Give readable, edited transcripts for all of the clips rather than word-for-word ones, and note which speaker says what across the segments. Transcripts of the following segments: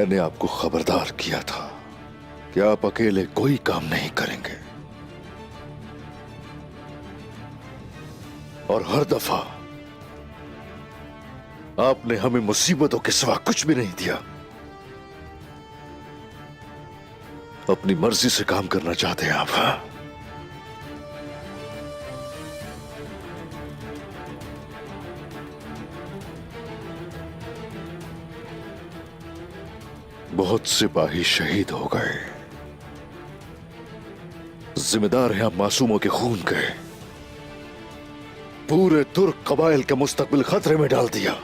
Speaker 1: मैंने आपको खबरदार किया था कि आप अकेले कोई काम नहीं करेंगे, और हर दफा आपने हमें मुसीबतों के सिवा कुछ भी नहीं दिया। अपनी मर्जी से काम करना चाहते हैं आप? हाँ, बहुत सिपाही शहीद हो गए, जिम्मेदार हैं आप मासूमों के खून के। पूरे तुर्क कबाइल का मुस्तकबिल खतरे में डाल दिया।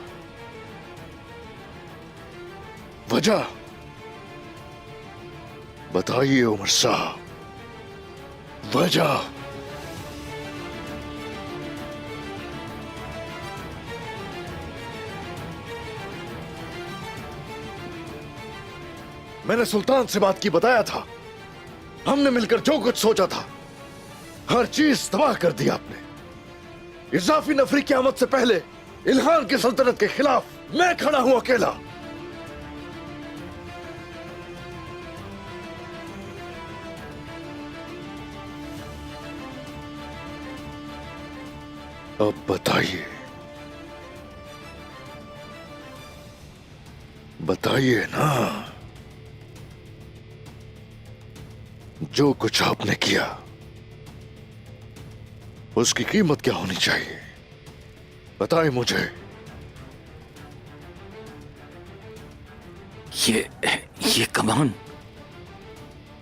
Speaker 1: वजह बताइए उमर साहब, वजह। मैंने सुल्तान से बात की, बताया था। हमने मिलकर जो कुछ सोचा था हर चीज तबाह कर दी आपने। इजाफी नफरी की आमद से पहले इल्हान की सल्तनत के खिलाफ मैं खड़ा हूं अकेला। अब बताइए, बताइए ना, जो कुछ आपने किया उसकी कीमत क्या होनी चाहिए? बताएं मुझे।
Speaker 2: ये कमान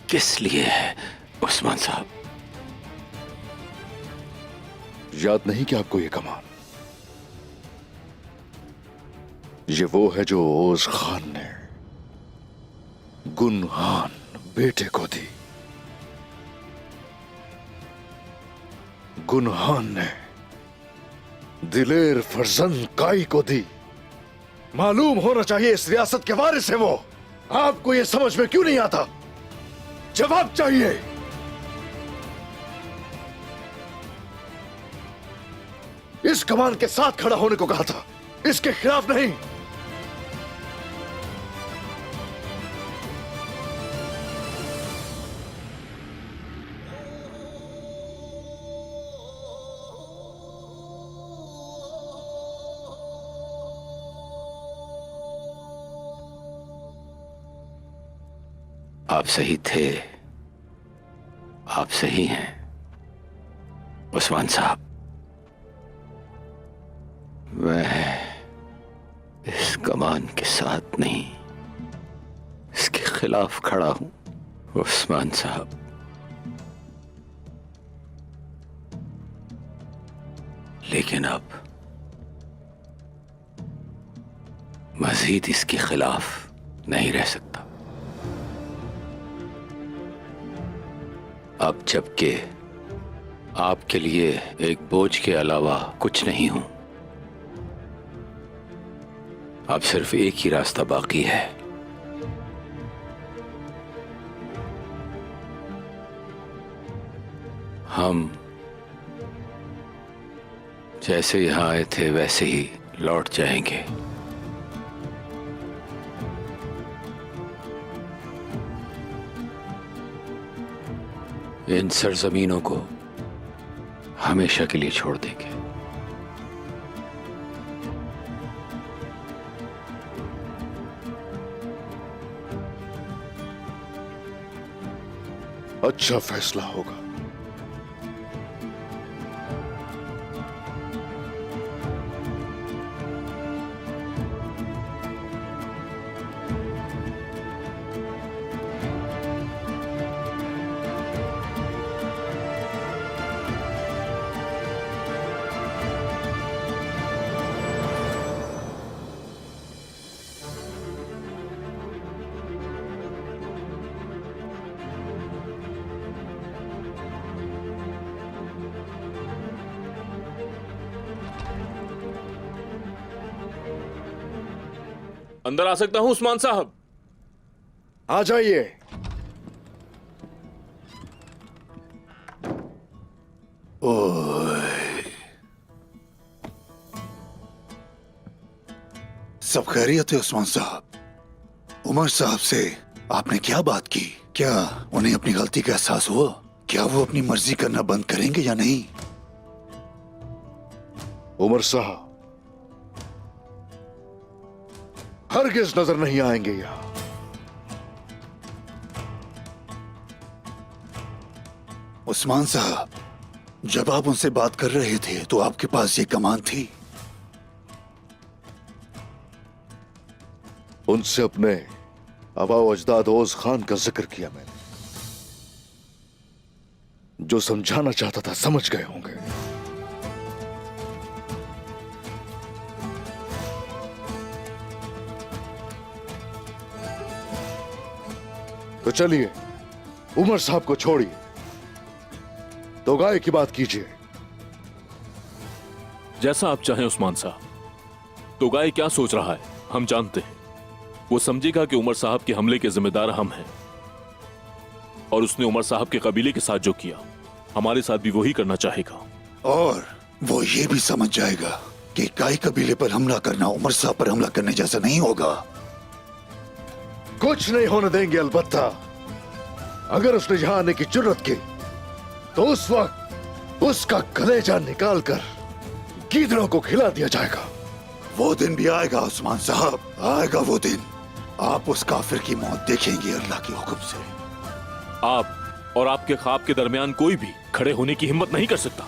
Speaker 2: किस लिए है उस्मान साहब?
Speaker 1: याद नहीं कि आपको ये कमान? ये वो है जो ओज खान ने गुनहान बेटे को दी। गुनहान ने दिलेर फरजंद काई को दी। मालूम होना चाहिए इस रियासत के वारिस है वो। आपको ये समझ में क्यों नहीं आता? जवाब चाहिए। इस कमान के साथ खड़ा होने को कहा था, इसके खिलाफ नहीं।
Speaker 2: आप सही थे, आप सही हैं उस्मान साहब। मैं इस कमान के साथ नहीं, इसके खिलाफ खड़ा हूं उस्मान साहब। लेकिन अब मजीद इसके खिलाफ नहीं रह सकता। अब जबकि आपके लिए एक बोझ के अलावा कुछ नहीं हूं, अब सिर्फ एक ही रास्ता बाकी है। हम जैसे यहां आए थे वैसे ही लौट जाएंगे। इन सरजमीनों को हमेशा के लिए छोड़ देंगे।
Speaker 1: अच्छा फैसला होगा।
Speaker 3: अंदर आ सकता हूं उस्मान साहब?
Speaker 1: आ जाइए।
Speaker 4: सब खैरियत है उस्मान साहब? उमर साहब से आपने क्या बात की? क्या उन्हें अपनी गलती का एहसास हुआ? क्या वो अपनी मर्जी करना बंद करेंगे या नहीं?
Speaker 1: उमर साहब हरगिज नजर नहीं आएंगे यहां।
Speaker 4: उस्मान साहब, जब आप उनसे बात कर रहे थे तो आपके पास ये कमान थी?
Speaker 1: उनसे अपने आबा अजदाद ओज खान का जिक्र किया मैंने। जो समझाना चाहता था समझ गए होंगे। तो चलिए उमर साहब को छोड़िए, तो गाय की बात कीजिए।
Speaker 3: जैसा आप चाहें उस्मान साहब। तो गाय क्या सोच रहा है हम जानते हैं। वो समझेगा कि उमर साहब के हमले के जिम्मेदार हम हैं, और उसने उमर साहब के कबीले के साथ जो किया हमारे साथ भी वही करना चाहेगा।
Speaker 4: और वो ये भी समझ जाएगा कि काई कबीले पर हमला करना उमर साहब पर हमला करने जैसा नहीं होगा।
Speaker 1: कुछ नहीं होने देंगे। अलबत्ता अगर उसने यहां आने की जुर्रत की तो उस वक्त उसका कलेजा निकालकर गीदड़ों को खिला दिया जाएगा।
Speaker 4: वो दिन भी आएगा उस्मान साहब, आएगा वो दिन। आप उस काफिर की मौत देखेंगे अल्लाह के हुक्म से।
Speaker 3: आप और आपके ख्वाब के दरमियान कोई भी खड़े होने की हिम्मत नहीं कर सकता।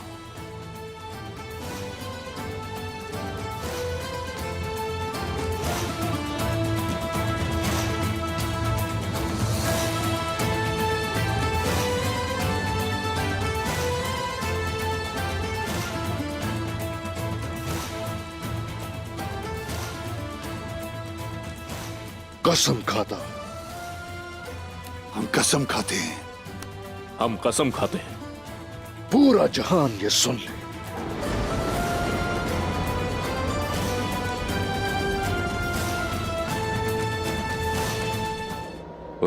Speaker 1: कसम खाता।
Speaker 4: हम कसम खाते हैं।
Speaker 3: हम कसम खाते हैं।
Speaker 1: पूरा जहान ये सुन ले।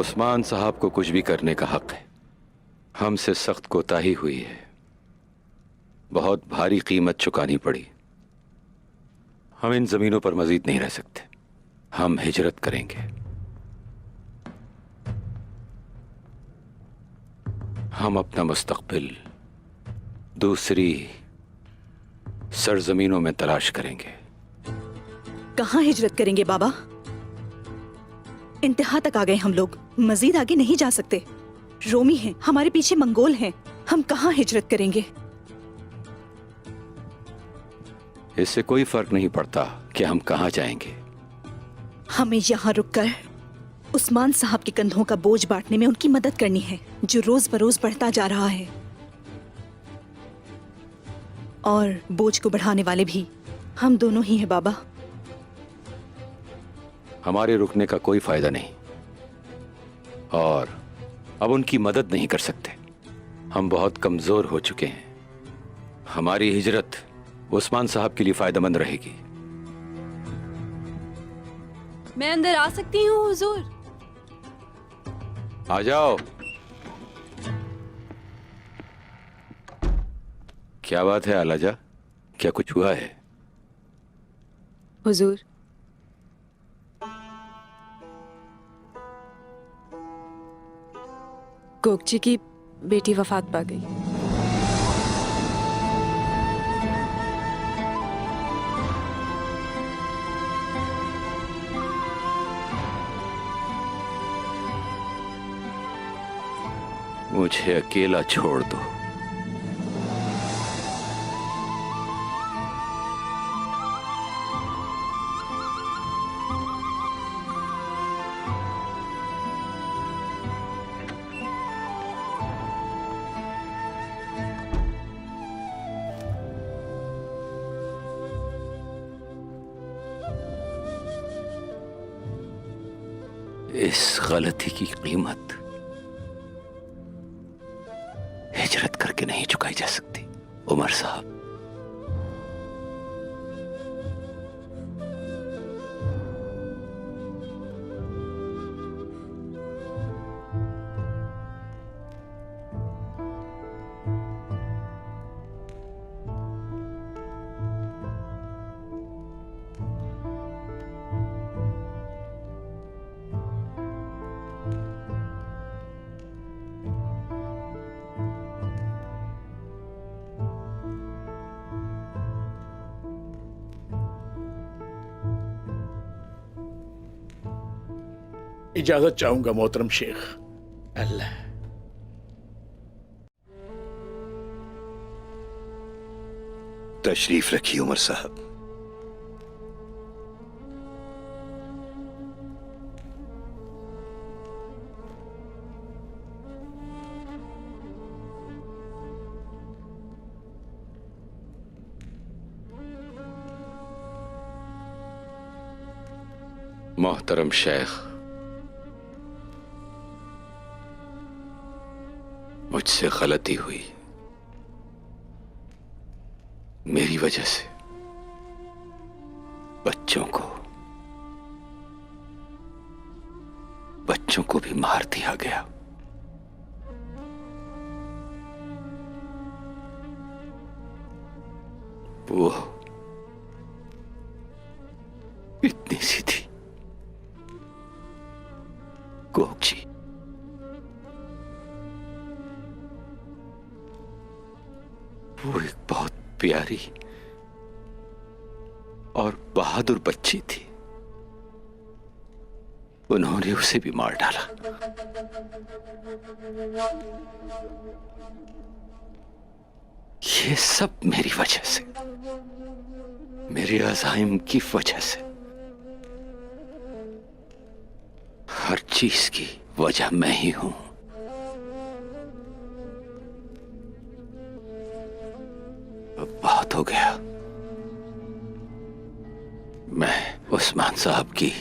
Speaker 2: उस्मान साहब को कुछ भी करने का हक है। हमसे सख्त कोताही हुई है, बहुत भारी कीमत चुकानी पड़ी। हम इन जमीनों पर मजीद नहीं रह सकते। हम हिजरत करेंगे। हम अपना मुस्तकबिल दूसरी सरजमीनों में तलाश करेंगे।
Speaker 5: कहाँ हिजरत करेंगे बाबा? इंतहा तक आ गए हम लोग, मजीद आगे नहीं जा सकते। रोमी हैं, हमारे पीछे मंगोल हैं, हम कहाँ हिजरत करेंगे?
Speaker 2: इससे कोई फर्क नहीं पड़ता कि हम कहाँ जाएंगे।
Speaker 5: हमें यहाँ रुककर उस्मान साहब के कंधों का बोझ बांटने में उनकी मदद करनी है, जो रोज बरोज बढ़ता जा रहा है। और बोझ को बढ़ाने वाले भी हम दोनों ही हैं बाबा।
Speaker 2: हमारे रुकने का कोई फायदा नहीं, और अब उनकी मदद नहीं कर सकते। हम बहुत कमजोर हो चुके हैं। हमारी हिजरत उस्मान साहब के लिए फायदेमंद रहेगी।
Speaker 6: मैं अंदर आ सकती हूँ हुजूर?
Speaker 2: आ जाओ। क्या बात है आलाजा, क्या कुछ हुआ है?
Speaker 6: हुजूर, कोकची की बेटी वफात पा गई।
Speaker 2: मुझे अकेला छोड़ दो। इस गलती की कीमत हिजरत करके नहीं चुकाई जा सकती उमर साहब।
Speaker 7: इजाजत चाहूंगा मोहतरम शेख। अल्लाह।
Speaker 4: तशरीफ रखिए उमर साहब।
Speaker 2: मोहतरम शेख, मुझसे गलती हुई। मेरी वजह से बच्चों को भी मार दिया गया। वो इतनी सी थी गोगजी। वो एक बहुत प्यारी और बहादुर बच्ची थी। उन्होंने उसे भी मार डाला। ये सब मेरी वजह से, मेरे अज़ाइम की वजह से। हर चीज की वजह मैं ही हूं। अब बहुत हो गया। मैं उस्मान साहब की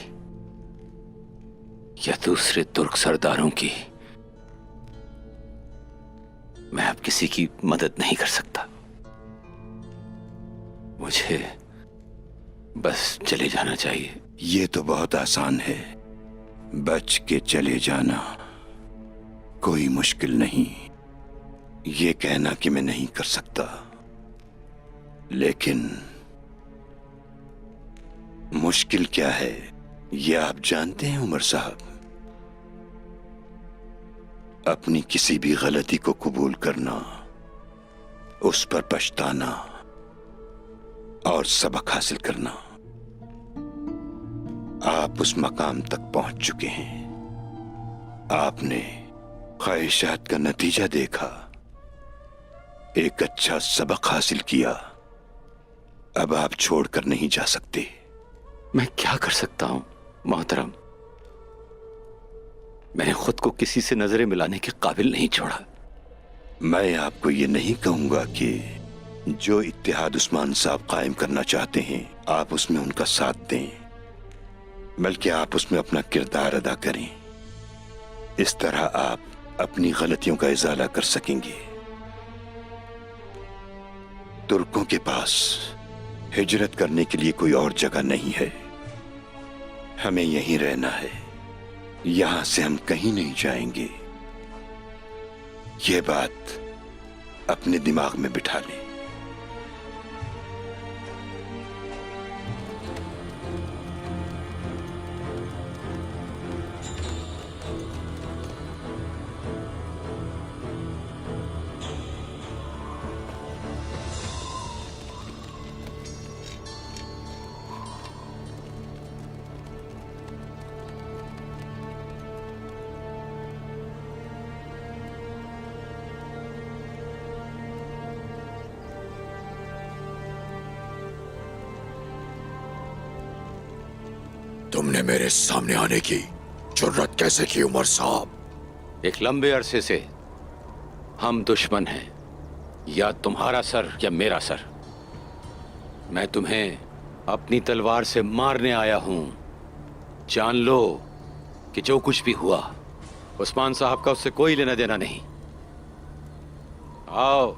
Speaker 2: या दूसरे तुर्क सरदारों की, मैं अब किसी की मदद नहीं कर सकता। मुझे बस चले जाना चाहिए।
Speaker 4: ये तो बहुत आसान है, बच के चले जाना कोई मुश्किल नहीं। ये कहना कि मैं नहीं कर सकता, लेकिन मुश्किल क्या है ये आप जानते हैं उमर साहब। अपनी किसी भी गलती को कबूल करना, उस पर पछताना और सबक हासिल करना। आप उस मकाम तक पहुंच चुके हैं। आपने ख्वाहिशात का नतीजा देखा, एक अच्छा सबक हासिल किया। अब आप छोड़कर नहीं जा सकते।
Speaker 2: मैं क्या कर सकता हूं मोहतरम? मैंने खुद को किसी से नजरें मिलाने के काबिल नहीं छोड़ा।
Speaker 4: मैं आपको ये नहीं कहूंगा कि जो इत्तेहाद उस्मान साहब कायम करना चाहते हैं आप उसमें उनका साथ दें, बल्कि आप उसमें अपना किरदार अदा करें। इस तरह आप अपनी गलतियों का इजाला कर सकेंगे। तुर्कों के पास हिजरत करने के लिए कोई और जगह नहीं है। हमें यहीं रहना है, यहां से हम कहीं नहीं जाएंगे। यह बात अपने दिमाग में बिठा लें।
Speaker 1: तुमने मेरे सामने आने की जुर्रत कैसे की उमर साहब?
Speaker 2: एक लंबे अरसे से हम दुश्मन हैं, या तुम्हारा सर या मेरा सर। मैं तुम्हें अपनी तलवार से मारने आया हूं। जान लो कि जो कुछ भी हुआ उस्मान साहब का उससे कोई लेना देना नहीं। आओ,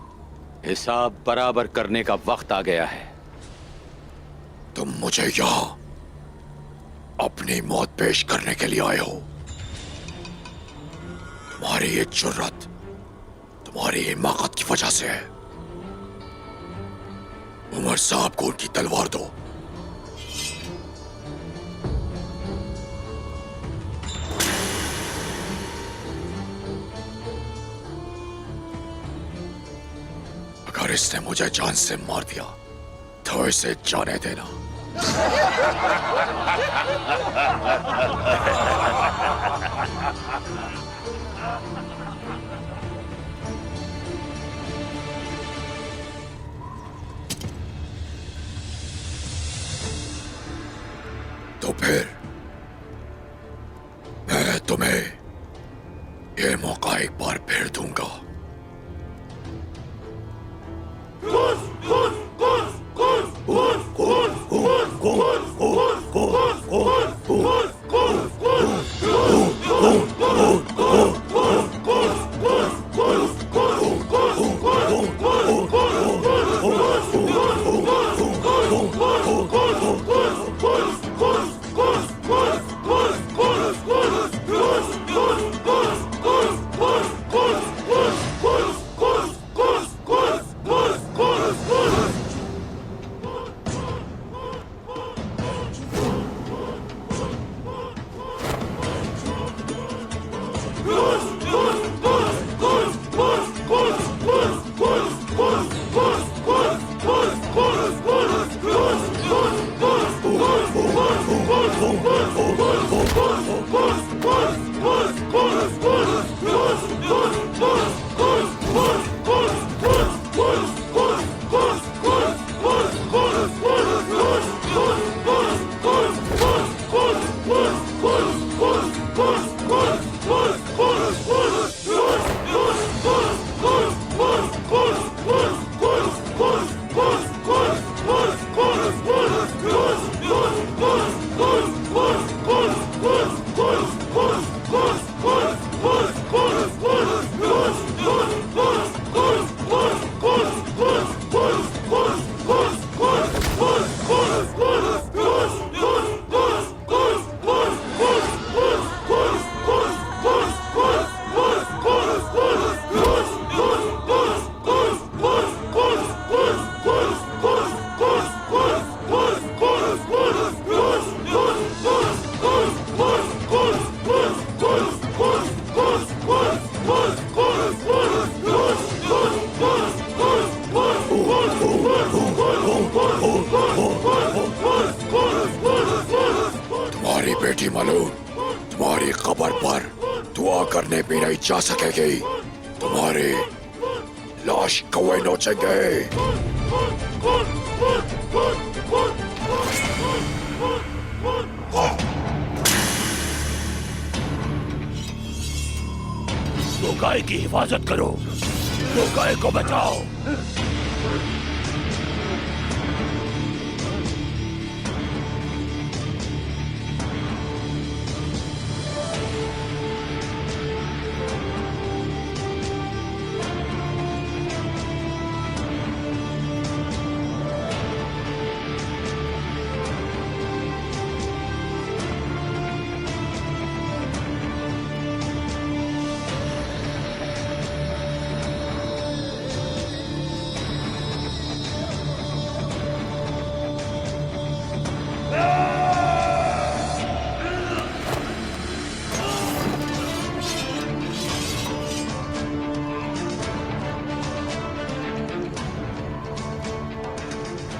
Speaker 2: हिसाब बराबर करने का वक्त आ गया है।
Speaker 1: तुम मुझे यहां अपनी मौत पेश करने के लिए आए हो। तुम्हारी ये जुर्रत तुम्हारी हिमाकत की वजह से है। उमर साहब को उनकी तलवार दो। अगर इसने मुझे जान से मार दिया तो इसे जाने देना। तो फिर मैं तुम्हें ये मौका एक बार फिर दूंगा। तुम्हारी बेटी मलून तुम्हारी कब्र पर दुआ करने भी नहीं जा सकेगी। तुम्हारी लाश कौवे नोचेंगे।
Speaker 7: तो गाय की हिफाजत करो, तो गाय को बचाओ।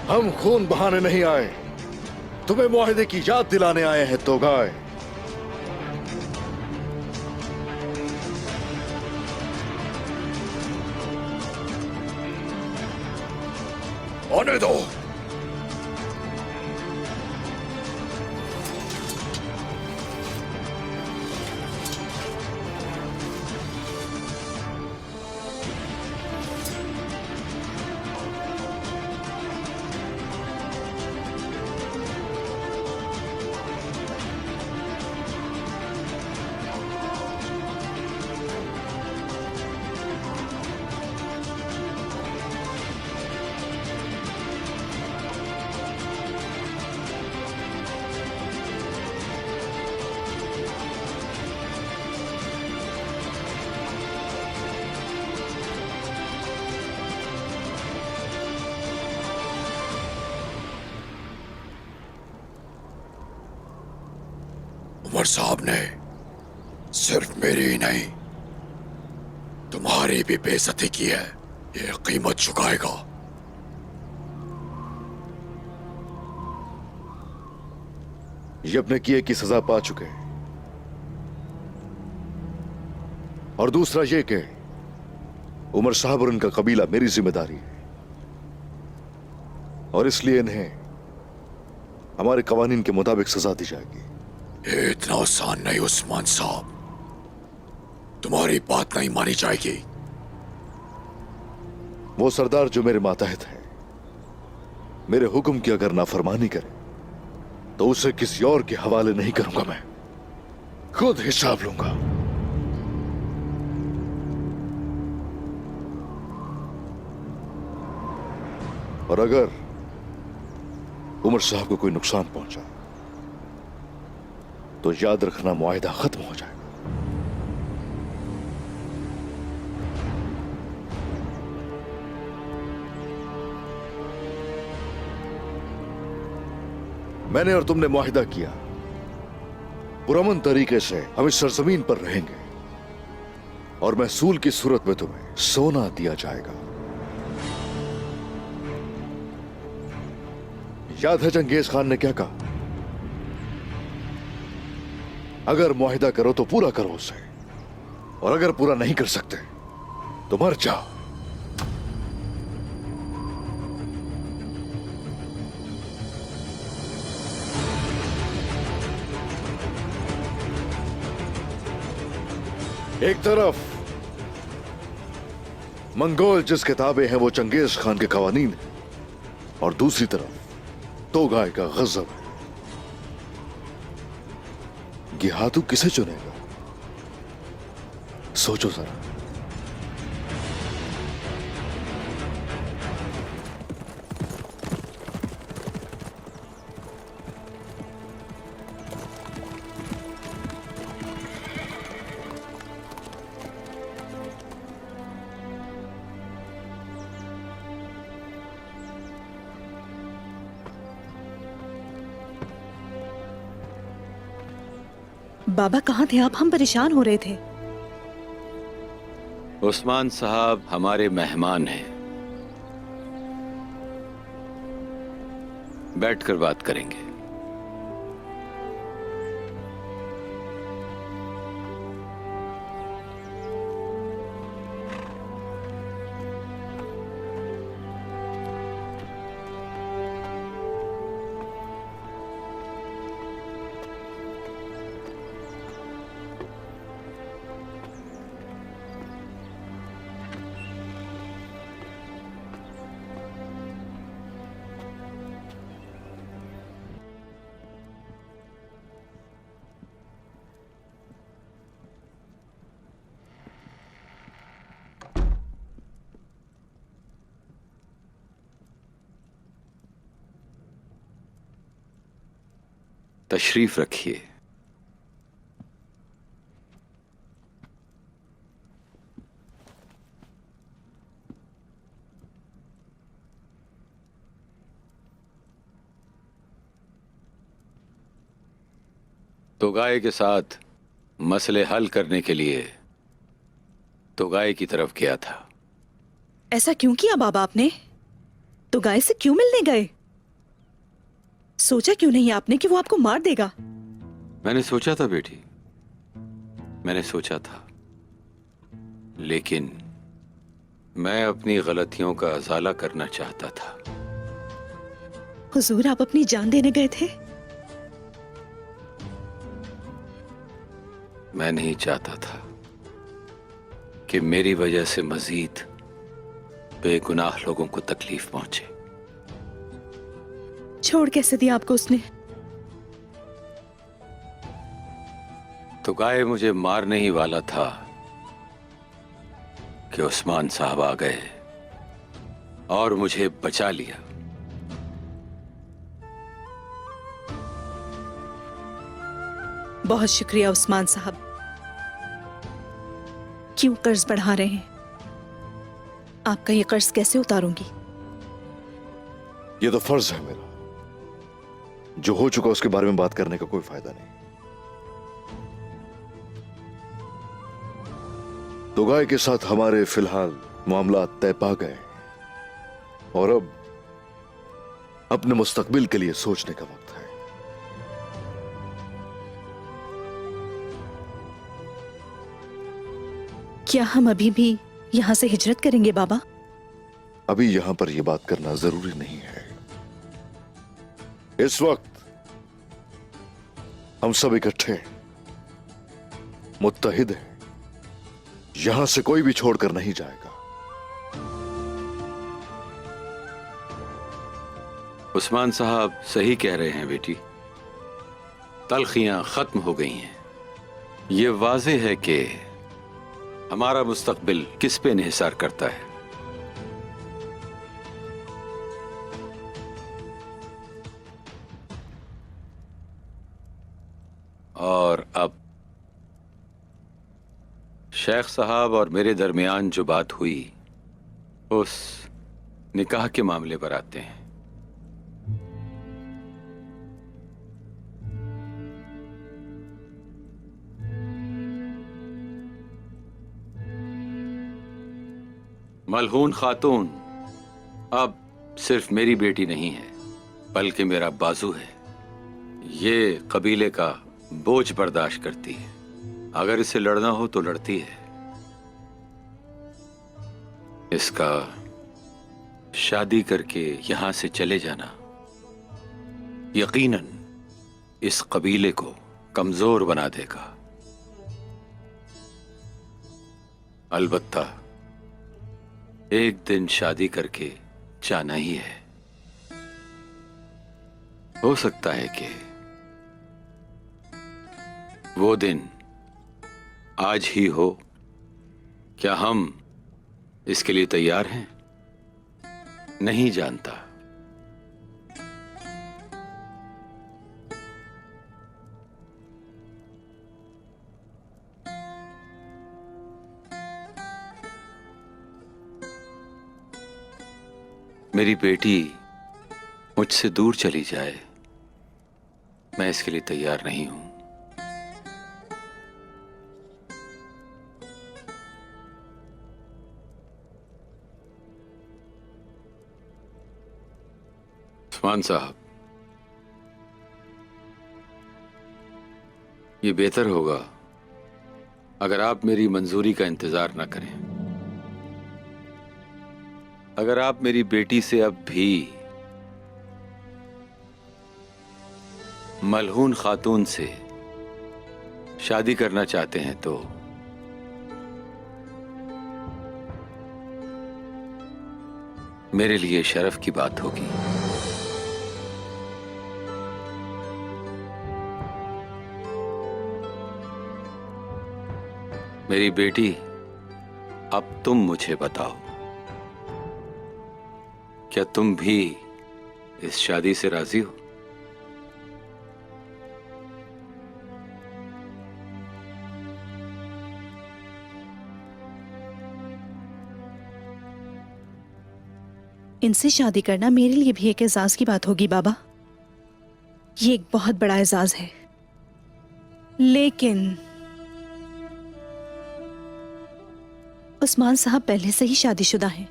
Speaker 1: हम खून बहाने नहीं आए, तुम्हें मुआहिदे की याद दिलाने आए हैं। तो गाय आने दो। उमर साहब ने सिर्फ मेरी ही नहीं तुम्हारी भी बेइज्जती की है। ये कीमत चुकाएगा। ये अपने किए की सजा पा चुके हैं, और दूसरा ये कि उमर साहब और उनका कबीला मेरी जिम्मेदारी है, और इसलिए इन्हें हमारे कवानीन के मुताबिक सजा दी जाएगी।
Speaker 7: ये इतना आसान नहीं उस्मान साहब, तुम्हारी बात नहीं मानी जाएगी।
Speaker 1: वो सरदार जो मेरे मातहत है, मेरे हुक्म की अगर नाफरमानी करे तो उसे किसी और के हवाले नहीं करूंगा, मैं खुद हिसाब लूंगा। और अगर उमर साहब को कोई नुकसान पहुंचा तो याद रखना मुआहिदा खत्म हो जाएगा। मैंने और तुमने मुआहिदा किया, पुरअमन तरीके से हम इस सरजमीन पर रहेंगे और महसूल की सूरत में तुम्हें सोना दिया जाएगा। याद है चंगेज खान ने क्या कहा? अगर मुआहिदा करो तो पूरा करो उसे, और अगर पूरा नहीं कर सकते तो मर जाओ। एक तरफ मंगोल जिस किताबें हैं वो चंगेज खान के कवानीन है, और दूसरी तरफ तोगाई का गजब है। गिहातू किसे चुनेगा? सोचो जरा।
Speaker 5: बाबा कहाँ थे आप? हम परेशान हो रहे थे।
Speaker 2: उस्मान साहब हमारे मेहमान हैं, बैठकर बात करेंगे। तशरीफ रखिए। तोगाई के साथ मसले हल करने के लिए तोगाई की तरफ गया था।
Speaker 5: ऐसा क्यों किया बाबा आपने? तो गाय से क्यों मिलने गए? सोचा क्यों नहीं आपने कि वो आपको मार देगा?
Speaker 2: मैंने सोचा था बेटी, मैंने सोचा था, लेकिन मैं अपनी गलतियों का अजाला करना चाहता था।
Speaker 5: हुजूर, आप अपनी जान देने गए थे?
Speaker 2: मैं नहीं चाहता था कि मेरी वजह से मजीद बेगुनाह लोगों को तकलीफ पहुंचे।
Speaker 5: छोड़ कैसे दिया आपको उसने?
Speaker 2: तो गाय मुझे मारने ही वाला था कि उस्मान साहब आ गए और मुझे बचा लिया।
Speaker 5: बहुत शुक्रिया उस्मान साहब। क्यों कर्ज बढ़ा रहे हैं? आपका ये कर्ज कैसे उतारूंगी?
Speaker 1: ये तो फर्ज है मेरा। जो हो चुका उसके बारे में बात करने का कोई फायदा नहीं। तोगाई के साथ हमारे फिलहाल मामला तय पा गए और अब अपने मुस्तकबिल के लिए सोचने का वक्त है।
Speaker 5: क्या हम अभी भी यहाँ से हिजरत करेंगे बाबा?
Speaker 1: अभी यहां पर यह बात करना जरूरी नहीं है। इस वक्त हम सब इकट्ठे हैं, मुत्तहिद हैं। यहां से कोई भी छोड़कर नहीं जाएगा।
Speaker 2: उस्मान साहब सही कह रहे हैं बेटी, तलखियां खत्म हो गई हैं। ये वाज़ेह है कि हमारा मुस्तकबिल किस पे इन्हिसार करता है। और अब शेख साहब और मेरे दरमियान जो बात हुई उस निकाह के मामले पर आते हैं। मलहून खातून अब सिर्फ मेरी बेटी नहीं है, बल्कि मेरा बाजू है। ये कबीले का बोझ बर्दाश्त करती है। अगर इसे लड़ना हो तो लड़ती है। इसका शादी करके यहां से चले जाना यकीनन इस कबीले को कमजोर बना देगा। अलबत्ता एक दिन शादी करके जाना ही है। हो सकता है कि वो दिन आज ही हो। क्या हम इसके लिए तैयार हैं? नहीं जानता। मेरी बेटी मुझसे दूर चली जाए, मैं इसके लिए तैयार नहीं हूं। उस्मान साहब, ये बेहतर होगा अगर आप मेरी मंजूरी का इंतजार न करें। अगर आप मेरी बेटी से अब भी मलहून खातून से शादी करना चाहते हैं तो मेरे लिए शर्फ की बात होगी। मेरी बेटी, अब तुम मुझे बताओ, क्या तुम भी इस शादी से राजी हो?
Speaker 5: इनसे शादी करना मेरे लिए भी एक एजाज की बात होगी बाबा। ये एक बहुत बड़ा एजाज है। लेकिन उस्मान साहब पहले से ही शादीशुदा हैं।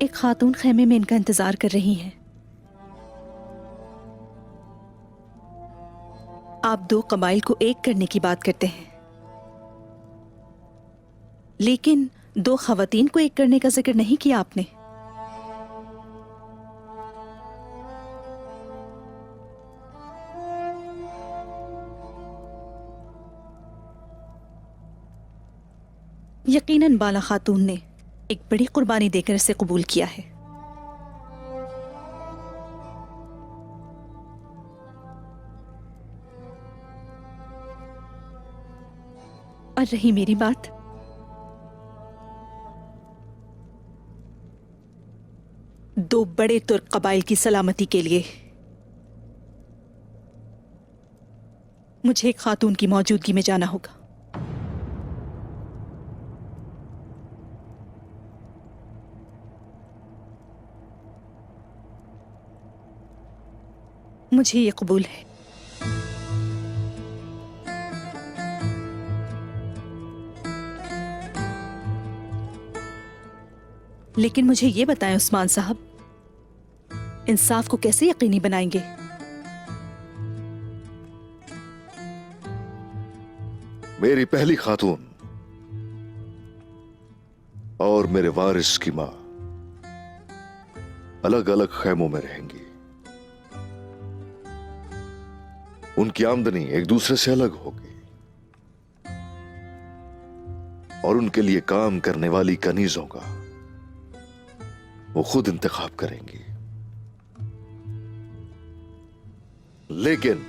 Speaker 5: एक खातून खेमे में इनका इंतजार कर रही हैं। आप दो कबाइल को एक करने की बात करते हैं, लेकिन दो खवातीन को एक करने का जिक्र नहीं किया आपने। यकीनन बाला खातून ने एक बड़ी कुर्बानी देकर इसे कबूल किया है। और रही मेरी बात, दो बड़े तुर्क कबाइल की सलामती के लिए मुझे एक खातून की मौजूदगी में जाना होगा। मुझे ये कबूल है। लेकिन मुझे ये बताएं उस्मान साहब, इंसाफ को कैसे यकीनी बनाएंगे?
Speaker 1: मेरी पहली खातून और मेरे वारिस की मां अलग अलग खैमों में रहेंगी। उनकी आमदनी एक दूसरे से अलग होगी और उनके लिए काम करने वाली कनीजों का वो खुद इंतखाब करेंगी। लेकिन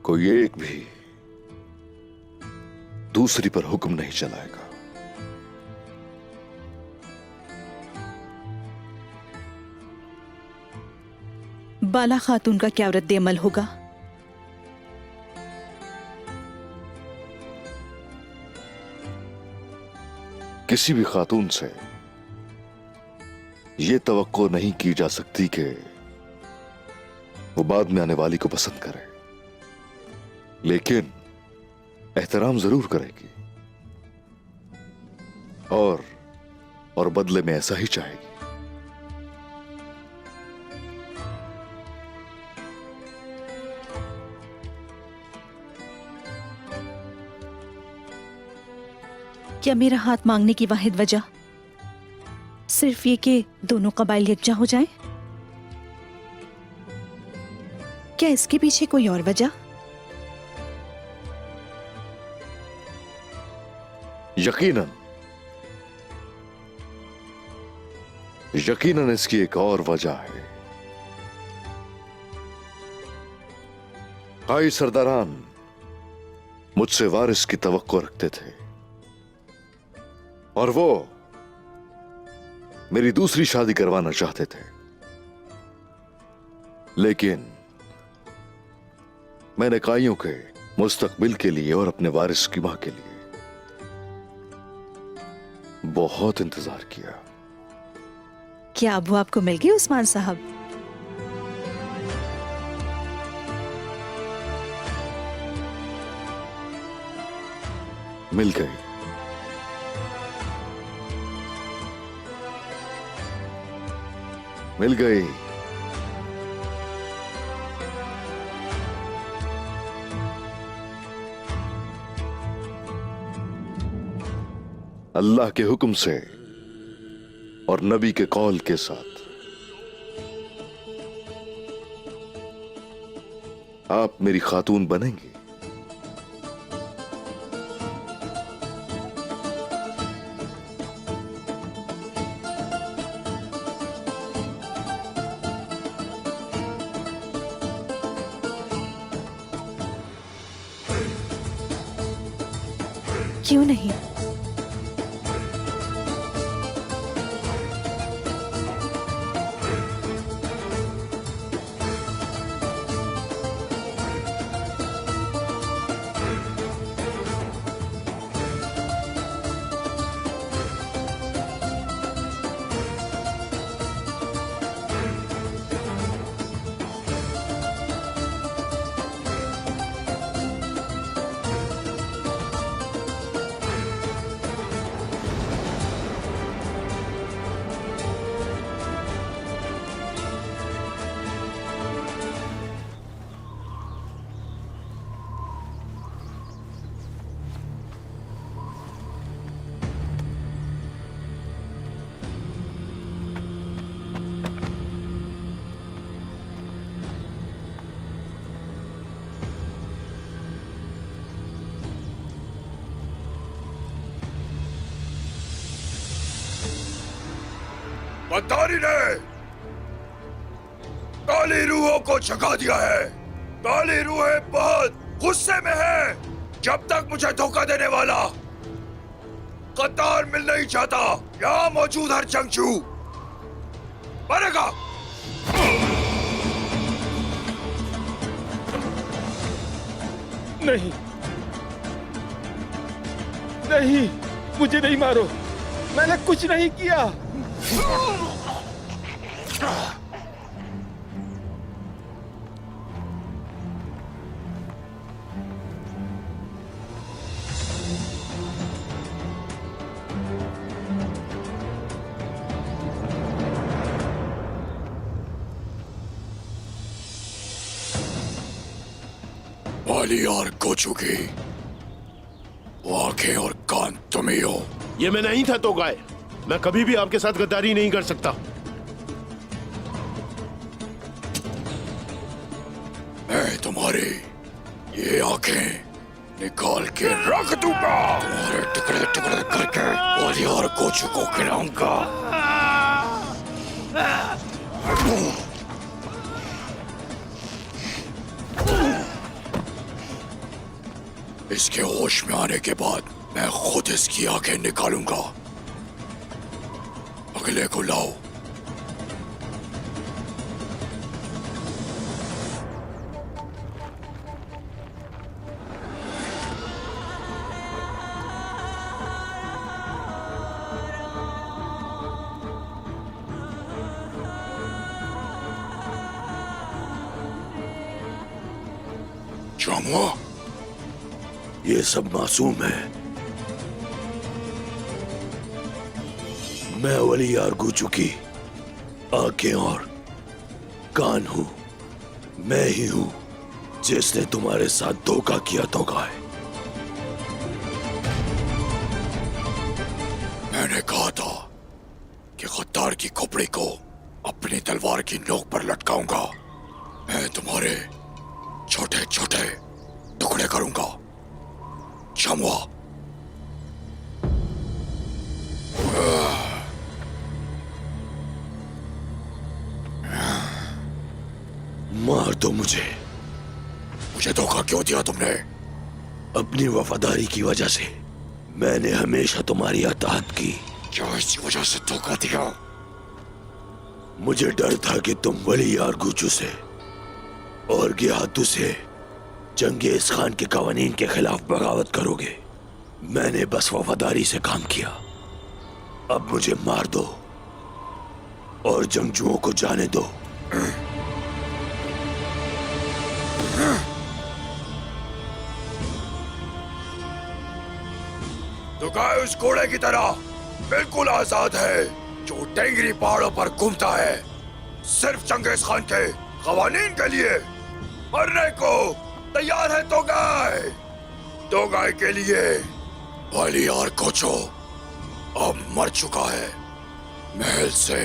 Speaker 1: कोई एक भी दूसरी पर हुक्म नहीं चलाएगा।
Speaker 5: बाला खातून का क्या रद्द अमल होगा?
Speaker 1: किसी भी खातून से यह तवक्को नहीं की जा सकती कि वो बाद में आने वाली को पसंद करे, लेकिन एहतराम जरूर करेगी और बदले में ऐसा ही चाहेगी।
Speaker 5: क्या मेरा हाथ मांगने की वाहिद वजह सिर्फ ये कि दोनों कबाइल यकजा हो जाएं? क्या इसके पीछे कोई और वजह?
Speaker 1: यकीनन इसकी एक और वजह है। भाई सरदारान मुझसे वारिस की तवक्को रखते थे और वो मेरी दूसरी शादी करवाना चाहते थे, लेकिन मैंने काइयों के मुस्तकबिल के लिए और अपने वारिस की मां के लिए बहुत इंतजार किया।
Speaker 5: क्या अब वो आपको मिल गई उस्मान साहब?
Speaker 1: मिल गई। मिल गई। अल्लाह के हुक्म से और नबी के कौल के साथ आप मेरी खातून बनेंगी।
Speaker 5: क्यों नहीं?
Speaker 7: गद्दारी ने काली रूहों को जगा दिया है। काली रूहें बहुत गुस्से में है। जब तक मुझे धोखा देने वाला गद्दार मिल नहीं चाहता, यहाँ मौजूद हर जंगजू मरेगा।
Speaker 8: नहीं, नहीं, मुझे नहीं मारो, मैंने कुछ नहीं किया।
Speaker 7: वालियार कोचू की आंखें और कान तुम ही हो।
Speaker 9: ये मैं नहीं था तोगाए। मैं कभी भी आपके साथ गद्दारी नहीं कर सकता।
Speaker 7: मैं तुम्हारी ये आंखें निकाल के रख दूंगा, तुम्हारे टुकड़े टुकड़े करके वालियार कोचू को खिलाऊंगा। इसके होश में आने के बाद मैं खुद इसकी आंखें निकालूंगा। अगले को लाओ। जामुआ,
Speaker 4: ये सब मासूम है। मैं वलियार गुचू की आंखें और कान हूं। मैं ही हूं जिसने तुम्हारे साथ धोखा किया तोगाए।
Speaker 7: मैंने कहा था कि गद्दार की खोपड़ी को अपनी तलवार की नोक पर लटकाऊंगा। मैं तुम्हारे छोटे छोटे टुकड़े करूंगा। जामुआ,
Speaker 4: मार दो मुझे।
Speaker 7: मुझे धोखा क्यों दिया तुमने?
Speaker 4: अपनी वफादारी की वजह से। मैंने हमेशा तुम्हारी अताअत की।
Speaker 7: क्या इसी वजह से धोखा दिया?
Speaker 4: मुझे डर था कि तुम वलियार गुचू से और गियातू से चंगेज खान के कवानीन के खिलाफ बगावत करोगे। मैंने बस वफादारी से काम किया। अब मुझे मार दो और जंगजुओं को जाने दो।
Speaker 7: तो गाय उस घोड़े की तरह बिल्कुल आजाद है जो टेंगरी पहाड़ों पर घूमता है, सिर्फ चंगेज खान के कवानीन के लिए मरने को तैयार है। तो गाय के लिए वालियार कोचो अब मर चुका है। महल से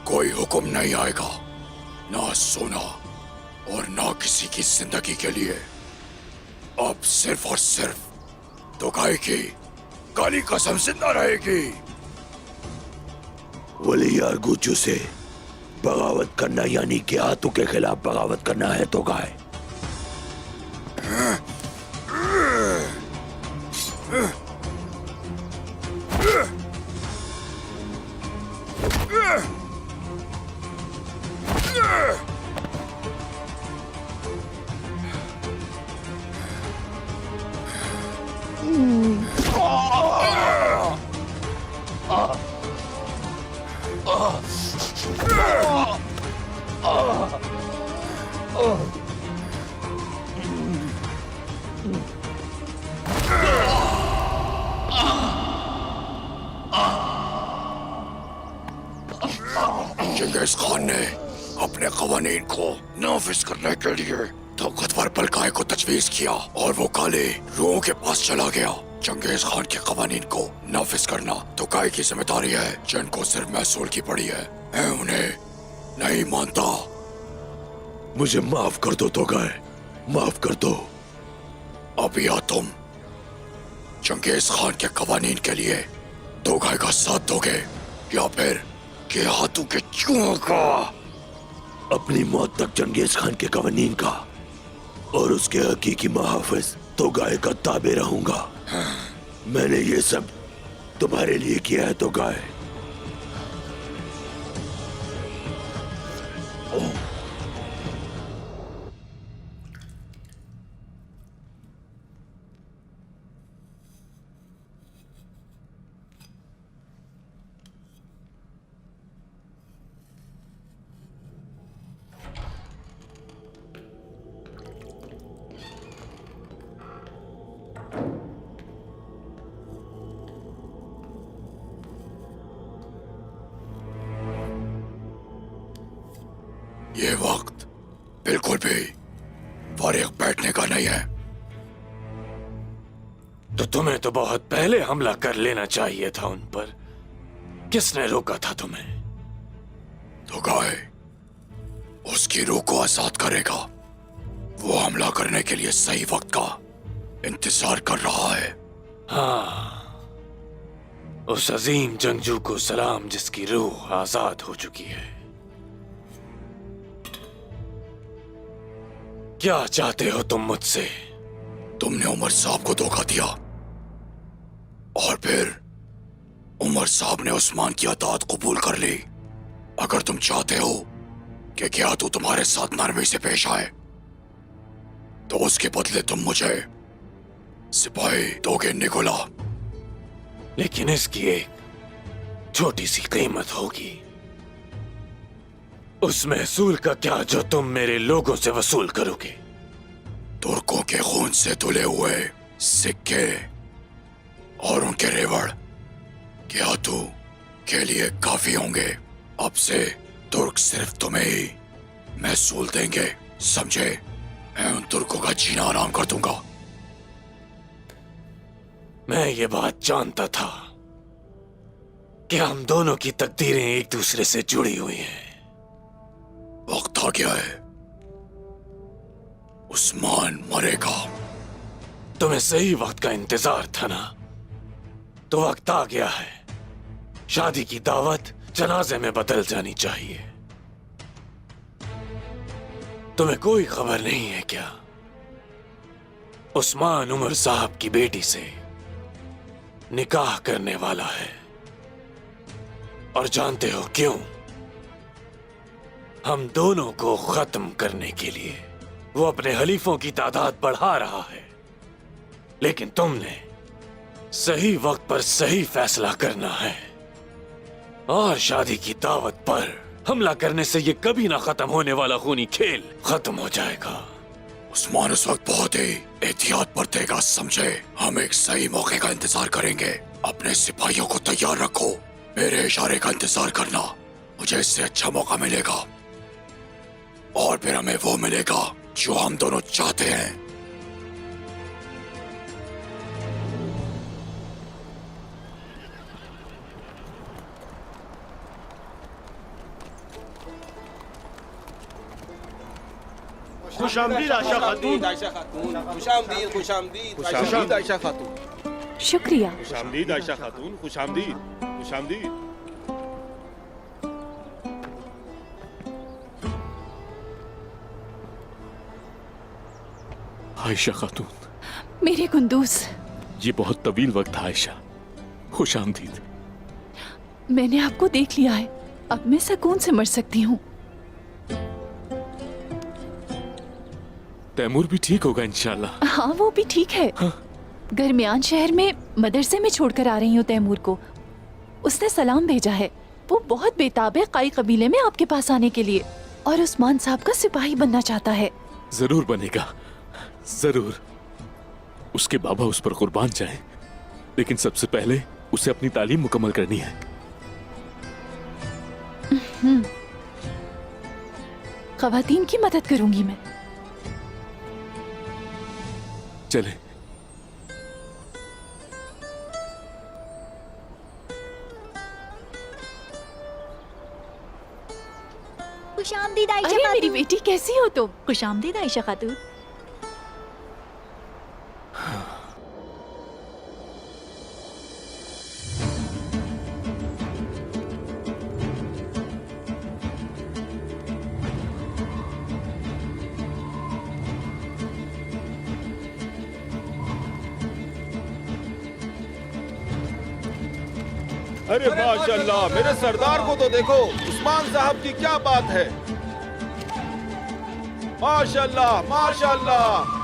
Speaker 7: कोई हुक्म नहीं आएगा, ना सोना और ना किसी की जिंदगी के लिए। अब सिर्फ और सिर्फ तो गाय की काली कसम जिंदा रहेगी।
Speaker 4: वलियार गुचू से बगावत करना यानी कि हाथों के खिलाफ बगावत करना है तो गाय।
Speaker 7: चंगेज खान ने अपने कवानीन को नाफिज करने के लिए ताकतवर बलकाए को तजवीज किया और वो काले रूहों के पास चला गया। चंगेज खान के कवानीन को नाफिज करना तो काय की जिम्मेदारी है, जिनको सिर्फ महसूल की पड़ी है। मैं उन्हें नहीं मानता।
Speaker 4: मुझे माफ कर दो तो गाय, माफ कर दो।
Speaker 7: अब या तुम चंगेज खान के कवानीन के लिए दो गाय का साथ दोगे या फिर के हाथों के चूहों का।
Speaker 4: अपनी मौत तक चंगेज खान के कवानीन का और उसके हकीकी मुहाफिज तो गाय का ताबे रहूंगा। मैंने ये सब तुम्हारे लिए किया है तो गाय।
Speaker 7: ये वक्त बिल्कुल भी फारिग बैठने का नहीं है।
Speaker 10: तो तुम्हें तो बहुत पहले हमला कर लेना चाहिए था उन पर। किसने रोका था तुम्हें?
Speaker 7: तो गाय उसकी रूह को आजाद करेगा। वो हमला करने के लिए सही वक्त का इंतजार कर रहा है।
Speaker 10: हाँ, उस अजीम जंगजू को सलाम जिसकी रूह आजाद हो चुकी है। क्या चाहते हो तुम मुझसे?
Speaker 7: तुमने उमर साहब को धोखा दिया और फिर उमर साहब ने उस्मान की अताअत कबूल कर ली। अगर तुम चाहते हो कि क्या तो तुम्हारे साथ नरमी से पेश आए तो उसके बदले तुम मुझे सिपाही दोगे निकोला।
Speaker 10: लेकिन इसकी एक छोटी सी कीमत होगी। उस महसूल का क्या जो तुम मेरे लोगों से वसूल करोगे?
Speaker 7: तुर्कों के खून से धुले हुए सिक्के और उनके रेवड़ क्या तू के लिए काफी होंगे। अब से तुर्क सिर्फ तुम्हें ही महसूल देंगे, समझे? मैं उन तुर्कों का जीना आराम कर दूंगा।
Speaker 10: मैं ये बात जानता था कि हम दोनों की तकदीरें एक दूसरे से जुड़ी हुई हैं।
Speaker 7: वक्त आ गया है, उस्मान मरेगा।
Speaker 10: तुम्हें सही वक्त का इंतजार था ना? तो वक्त आ गया है। शादी की दावत जनाजे में बदल जानी चाहिए। तुम्हें कोई खबर नहीं है क्या? उस्मान उमर साहब की बेटी से निकाह करने वाला है। और जानते हो क्यों? हम दोनों को खत्म करने के लिए वो अपने हलीफों की तादाद बढ़ा रहा है। लेकिन तुमने सही वक्त पर सही फैसला करना है और शादी की दावत पर हमला करने से ये कभी ना खत्म होने वाला खूनी खेल खत्म हो जाएगा।
Speaker 7: उस्मान इस वक्त बहुत ही एहतियात बरतेगा, समझे? हम एक सही मौके का इंतजार करेंगे। अपने सिपाहियों को तैयार रखो। मेरे इशारे का इंतजार करना। मुझे इससे अच्छा मौका मिलेगा और फिर हमें वो मिलेगा जो हम दोनों चाहते हैं।
Speaker 9: खुशामदीद आयशा खातून।
Speaker 8: खुशामदीद खुशामदीद आयशा खातून।
Speaker 6: शुक्रिया।
Speaker 9: खुशामदीद आयशा खातून। खुशामदीद खुशामदीद।
Speaker 3: आयशा खातून,
Speaker 6: मेरे कुंदूस,
Speaker 3: ये बहुत तवील वक्त था आयशा। खुश आमदीद।
Speaker 6: मैंने आपको देख लिया है। अब मैं सुकून से मर सकती हूँ।
Speaker 3: तैमूर भी ठीक होगा इंशाल्लाह।
Speaker 6: हाँ, वो भी ठीक है। गरमियान शहर में मदरसे में छोड़कर आ रही हूँ तैमूर को। उसने सलाम भेजा है। वो बहुत बेताब है काई कबीले में आपके पास आने के लिए और उस्मान साहब का सिपाही बनना चाहता है।
Speaker 3: जरूर बनेगा, जरूर। उसके बाबा उस पर कुर्बान जाएं, लेकिन सबसे पहले उसे अपनी तालीम मुकम्मल करनी है।
Speaker 6: खवातीन की मदद करूंगी मैं।
Speaker 3: चले।
Speaker 11: खुशामदीद आयशा
Speaker 6: अरे
Speaker 11: खातून।
Speaker 6: मेरी बेटी, कैसी हो तुम?
Speaker 11: खुशामदीद आयशा खातून।
Speaker 8: अरे माशाल्लाह, मेरे सरदार को तो देखो। उस्मान साहब की क्या बात है। माशाल्लाह माशाल्लाह।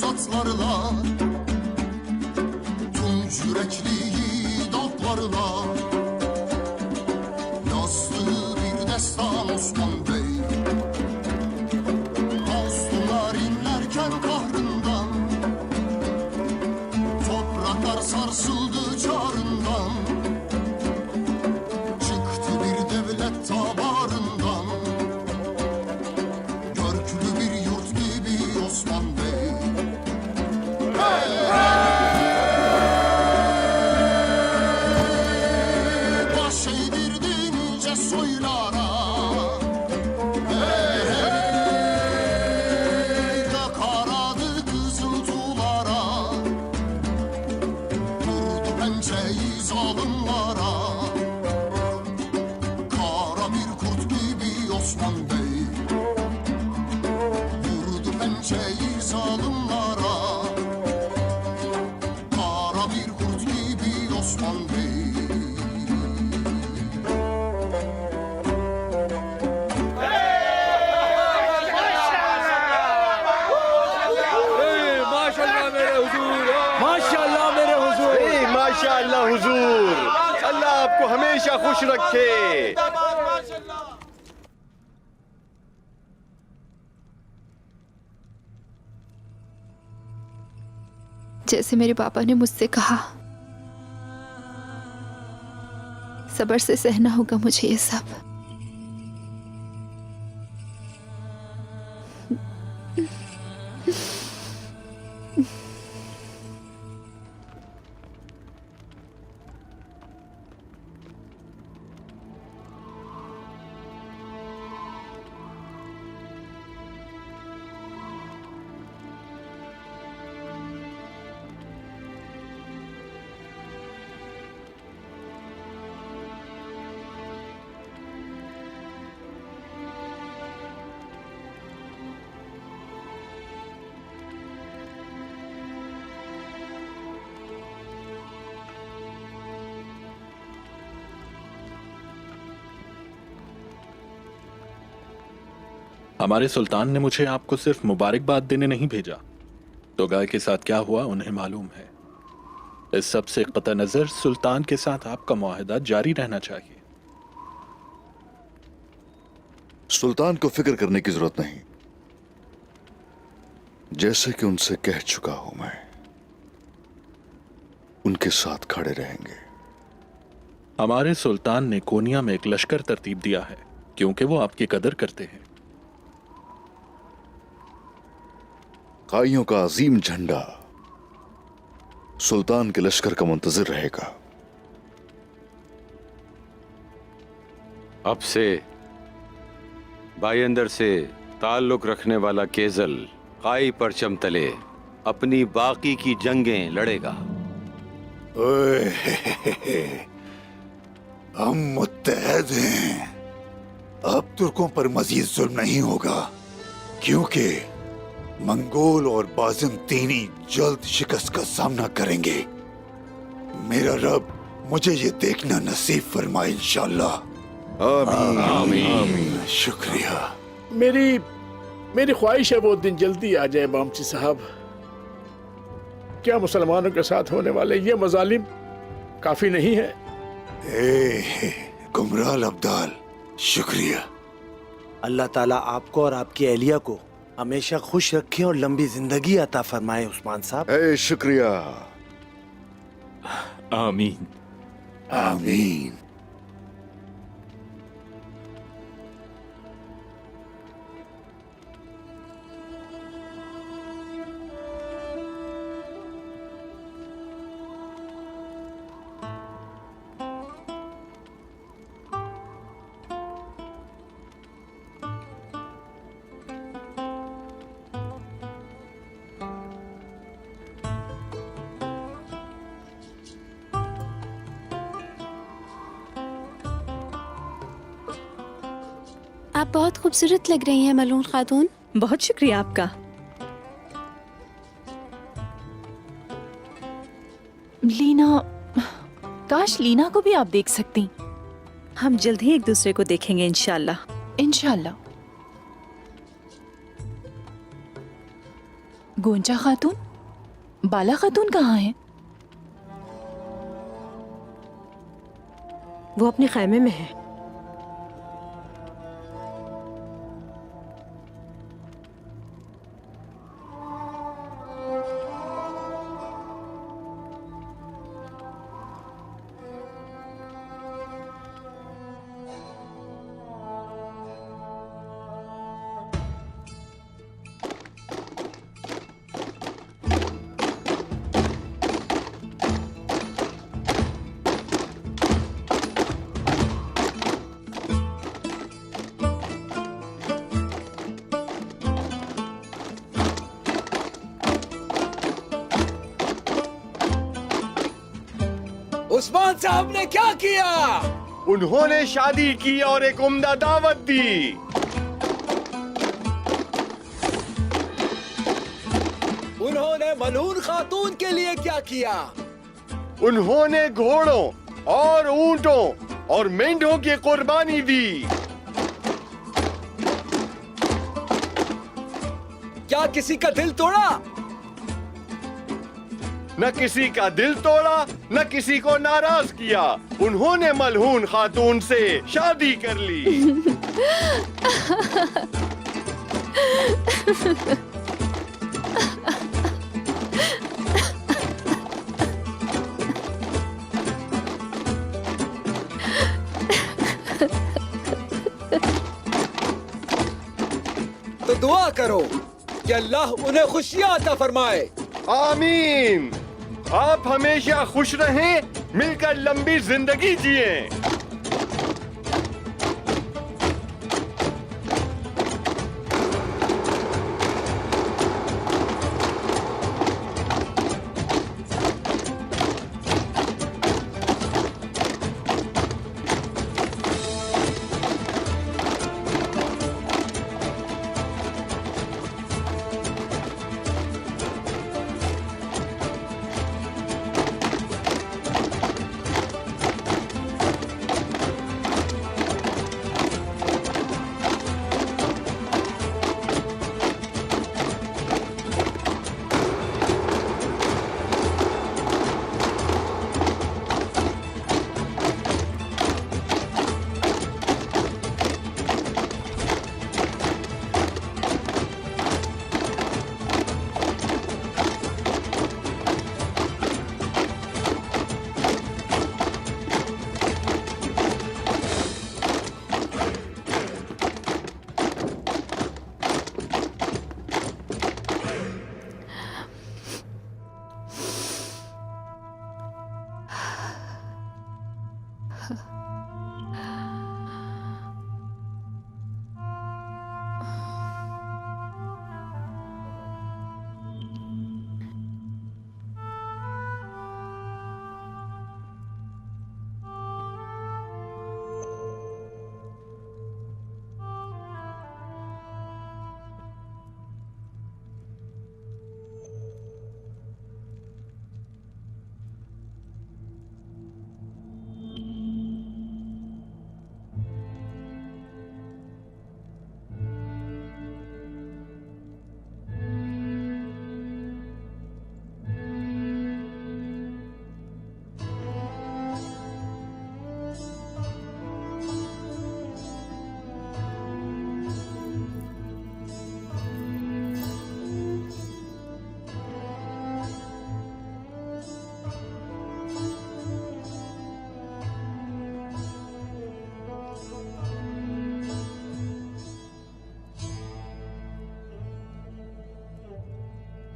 Speaker 12: saçlarla, tunç yürekli dallarla, yazdığı bir destan Osman Bey. Mazlumlar inlerken kahrından, topraklar sarsıldı çağrından, çıktı bir devlet tabarından, görkülü bir yurt gibi Osman Bey. Baş eğdirdin ince soylara, karadı kızıltılara, vurdu pençeyi zalimlara, kara bir kurt gibi Osman Bey. Vurdu pençeyi zalimlara, kara bir kurt gibi Osman Bey.
Speaker 9: माशाल्लाह हुजूर, अल्लाह आपको हमेशा खुश रखे।
Speaker 6: जैसे मेरे पापा ने मुझसे कहा, सब्र से सहना होगा मुझे ये सब।
Speaker 13: हमारे सुल्तान ने मुझे आपको सिर्फ मुबारकबाद देने नहीं भेजा। तो गाय के साथ क्या हुआ उन्हें मालूम है। इस सब से कतई नजर सुल्तान के साथ आपका मुआहदा जारी रहना चाहिए।
Speaker 1: सुल्तान को फिक्र करने की जरूरत नहीं, जैसे कि उनसे कह चुका हूं मैं, उनके साथ खड़े रहेंगे।
Speaker 13: हमारे सुल्तान ने कोनिया में एक लश्कर तरतीब दिया है क्योंकि वो आपकी कदर करते हैं।
Speaker 1: काइयों का अजीम झंडा सुल्तान के लश्कर का मुंतजिर रहेगा।
Speaker 2: अब से बायंदर से ताल्लुक रखने वाला केजल काई परचम तले अपनी बाकी की जंगें लड़ेगा।
Speaker 7: हम मुत्तहद हैं। अब तुर्कों पर मजीद जुल्म नहीं होगा, क्योंकि मंगोल और बाज़ंतीनी जल्द शिकस्त का सामना करेंगे। मेरा रब मुझे ये देखना नसीब फरमाए इंशाअल्लाह। आमीन आमीन। शुक्रिया।
Speaker 9: मेरी ख्वाहिश है वो दिन जल्दी आ जाए बामची साहब। क्या मुसलमानों के साथ होने वाले ये मजालिम काफी नहीं है?
Speaker 7: गुमराल अब्दाल, शुक्रिया।
Speaker 14: अल्लाह ताला आपको और आपकी एहलिया को हमेशा खुश रखे और लंबी जिंदगी अता फरमाए उस्मान साहब।
Speaker 1: शुक्रिया।
Speaker 3: आमीन
Speaker 7: आमीन।
Speaker 15: आप बहुत खूबसूरत लग रही हैं मलून खातून।
Speaker 5: बहुत शुक्रिया आपका।
Speaker 6: लीना, काश लीना को भी आप देख सकती।
Speaker 5: हम जल्द ही एक दूसरे को देखेंगे इंशाल्लाह।
Speaker 6: इंशाल्लाह। गोंजा खातून? बाला खातून कहाँ है?
Speaker 15: वो अपने खैमे में है।
Speaker 14: उस्मान साहब ने क्या किया?
Speaker 8: उन्होंने शादी की और एक उम्दा दावत दी।
Speaker 14: उन्होंने मलून खातून के लिए क्या किया?
Speaker 8: उन्होंने घोड़ों और ऊंटों और मेंढों की कुर्बानी दी।
Speaker 14: क्या किसी का दिल तोड़ा?
Speaker 8: न किसी का दिल तोड़ा, न किसी को नाराज किया। उन्होंने मलहून खातून से शादी कर ली।
Speaker 14: तो दुआ करो कि अल्लाह उन्हें खुशियां अता फरमाए।
Speaker 8: आमीन। आप हमेशा खुश रहें, मिलकर लंबी जिंदगी जिए।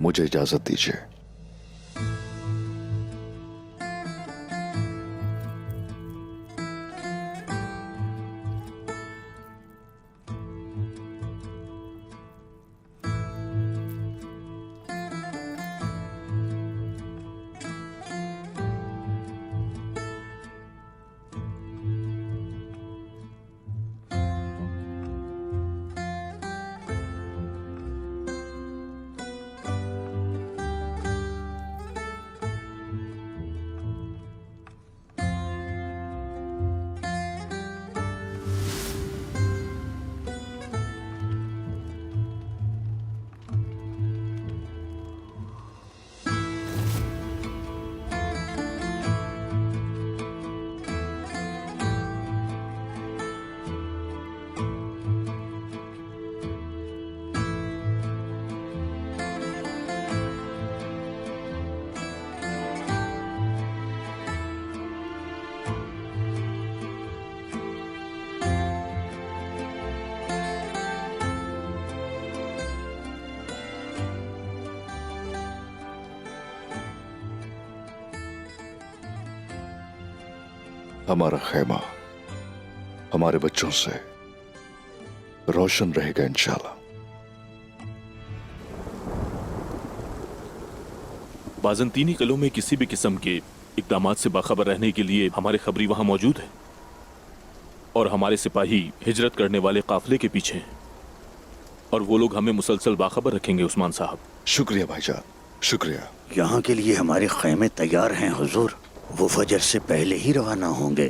Speaker 1: मुझे इजाजत दीजिए। हमारा खैमा हमारे बच्चों से रोशन रहेगा इंशाल्लाह।
Speaker 3: बाज़ंतीनी किलों में किसी भी किस्म के इक़दामात से बाखबर रहने के लिए हमारे खबरी वहां मौजूद है और हमारे सिपाही हिजरत करने वाले काफिले के पीछे हैं और वो लोग हमें मुसलसल बाखबर रखेंगे उस्मान साहब।
Speaker 1: शुक्रिया भाईजान, शुक्रिया।
Speaker 16: यहाँ के लिए हमारे खैमे तैयार हैं हुजूर। वो फजर से पहले ही रवाना होंगे।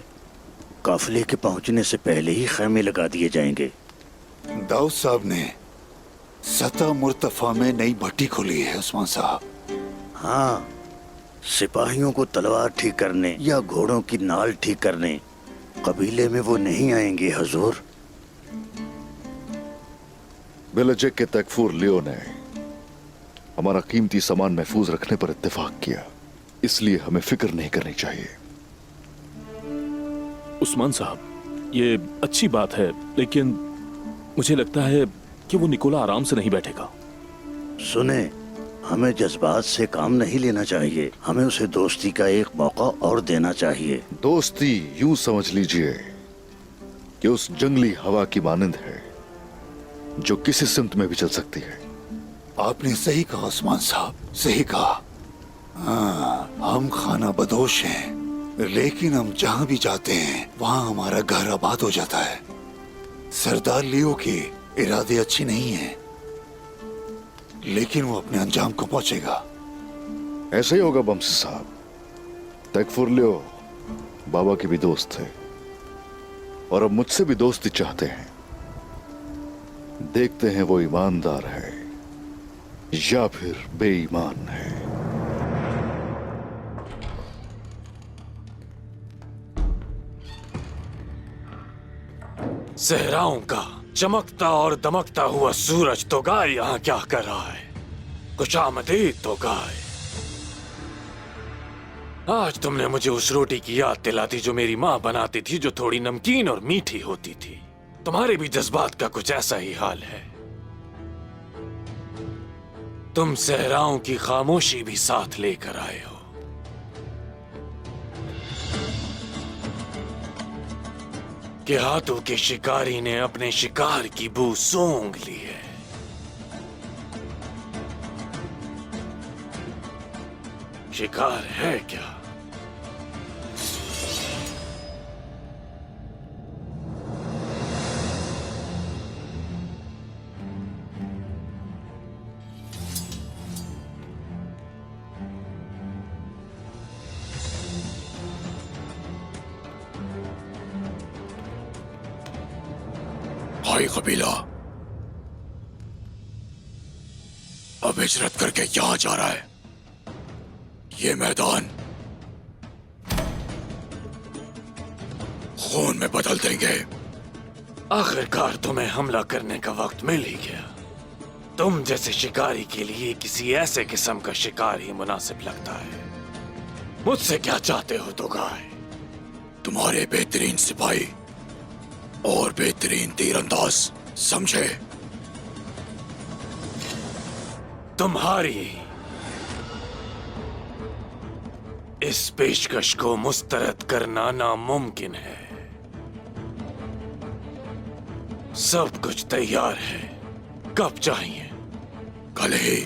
Speaker 16: काफिले के पहुँचने से पहले ही खैमे लगा दिए जाएंगे।
Speaker 17: दाऊद साहब ने सतह मुर्तफा में नई भट्टी खोली है उस्मान साहब।
Speaker 16: हाँ, सिपाहियों को तलवार ठीक करने या घोड़ों की नाल ठीक करने कबीले में वो नहीं आएंगे हुजूर।
Speaker 1: बेलजेक के तकफूर लियो ने हमारा कीमती सामान महफूज रखने पर इत्तेफाक किया, इसलिए हमें फिक्र नहीं करनी चाहिए।
Speaker 3: उस्मान साहब, ये अच्छी बात है, लेकिन मुझे लगता है कि वो निकोला आराम से नहीं बैठेगा।
Speaker 16: सुने, हमें जज्बात से काम नहीं लेना चाहिए। हमें उसे दोस्ती का एक मौका और देना चाहिए।
Speaker 1: दोस्ती यूं समझ लीजिए कि उस जंगली हवा की मानंद है जो किसी सिमत में भी चल सकती है।
Speaker 17: आपने सही कहा उस्मान साहब, सही कहा। हाँ, हम खाना बदोश हैं, लेकिन हम जहाँ भी जाते हैं वहाँ हमारा घर आबाद हो जाता है। सरदार लियो के इरादे अच्छी नहीं है, लेकिन वो अपने अंजाम को पहुंचेगा।
Speaker 1: ऐसे ही होगा बमसी साहब। तकफूर लियो बाबा के भी दोस्त थे और अब मुझसे भी दोस्ती चाहते हैं। देखते हैं वो ईमानदार है या फिर बेईमान है।
Speaker 10: सहराओं का चमकता और दमकता हुआ सूरज तोगाई यहाँ क्या कर रहा है? खुशामदीद तोगाई। आज तुमने मुझे उस रोटी की याद दिलाती जो मेरी माँ बनाती थी, जो थोड़ी नमकीन और मीठी होती थी। तुम्हारे भी जज्बात का कुछ ऐसा ही हाल है। तुम सहराओं की खामोशी भी साथ लेकर आए हो। कि हाथों के शिकारी ने अपने शिकार की बू सूंघ ली है। शिकार है क्या?
Speaker 7: भाई कबीला अब हिजरत करके यहां जा रहा है। ये मैदान खून में बदल देंगे।
Speaker 10: आखिरकार तुम्हें हमला करने का वक्त मिल ही गया। तुम जैसे शिकारी के लिए किसी ऐसे किस्म का शिकार ही मुनासिब लगता है। मुझसे क्या चाहते हो तोगाई?
Speaker 7: तुम्हारे बेहतरीन सिपाही और बेहतरीन तीरंदाज, समझे?
Speaker 10: तुम्हारी इस पेशकश को मुस्तरद करना नामुमकिन है। सब कुछ तैयार है। कब चाहिए?
Speaker 7: कल ही।